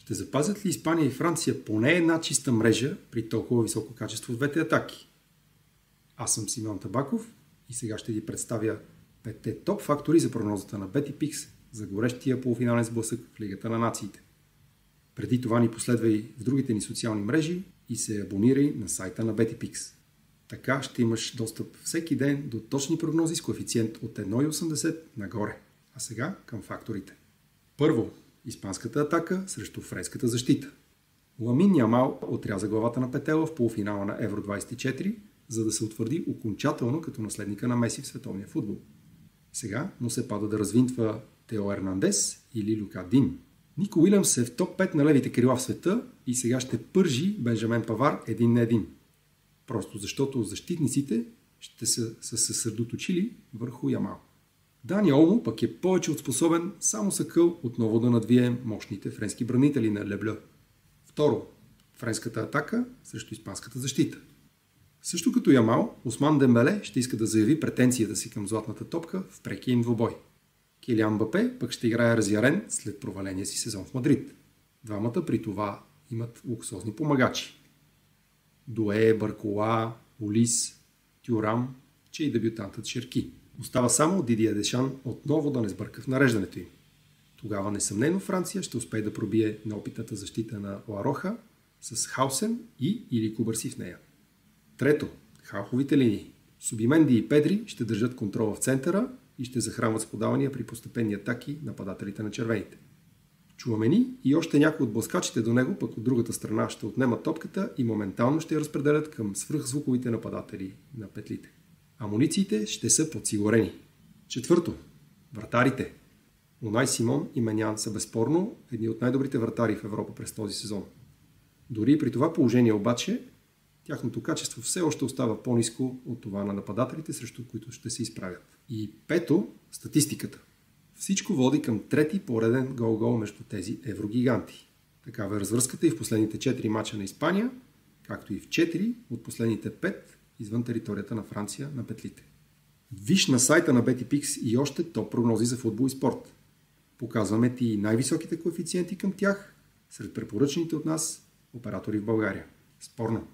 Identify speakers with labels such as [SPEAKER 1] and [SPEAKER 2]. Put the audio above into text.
[SPEAKER 1] Ще запазят ли Испания и Франция поне една чиста мрежа при толкова високо качество в двете атаки? Аз съм Симеон Табаков и сега ще ви представя 5 топ фактори за прогнозата на BettyPix за горещия полуфинален сблъсък в Лигата на нациите. Преди това ни последвай в другите ни социални мрежи и се абонирай на сайта на BettyPix. Така ще имаш достъп всеки ден до точни прогнози с коефициент от 1,80 нагоре. А сега към факторите. Първо, испанската атака срещу френската защита. Ламин Ямал отряза главата на петела в полуфинала на Евро 24, за да се утвърди окончателно като наследника на Меси в световния футбол. Сега му се пада да развинтва Тео Ернандес или Люка Дин. Нико Уилямс е в топ 5 на левите крила в света и сега ще пържи Бенжамен Павар един на един. Просто защото защитниците ще се съсредоточили върху Ямал. Дани Олмо пък е повече от способен само с акъл отново да надвие мощните френски бранители на Лебле. Второ, френската атака срещу испанската защита. Също като Ямал, Осман Дембеле ще иска да заяви претенцията си към златната топка в прекия им двубой. Килиан Мбапе пък ще играе разярен след проваления си сезон в Мадрид. Двамата при това имат луксозни помагачи. Дуе, Баркола, Олис, Тюрам, че и дебютантът Шерки. Остава само Дидие Дешан отново да не сбърка в нареждането им. Тогава несъмнено Франция ще успее да пробие неопитната защита на Лароха с Хаусен или Кубърси в нея. Трето, халховите линии. Субименди и Педри ще държат контрола в центъра и ще захранват с подавания при постепенни атаки нападателите на червените. Чуамени и още някои от блъскачите до него пък от другата страна ще отнемат топката и моментално ще я разпределят към свръхзвуковите нападатели на петлите. Амунициите ще са подсигурени. Четвърто, вратарите. Унай Симон и Менян са безспорно едни от най-добрите вратари в Европа през този сезон. Дори при това положение обаче, тяхното качество все още остава по-ниско от това на нападателите, срещу които ще се изправят. И пето, статистиката. Всичко води към трети пореден гол-гол между тези еврогиганти. Такава е развръзката и в последните 4 мача на Испания, както и в 4 от последните 5 извън територията на Франция на петлите. Виж на сайта на BettyPix и още топ прогнози за футбол и спорт. Показваме ти най-високите коефициенти към тях сред препоръчените от нас оператори в България. Спорно!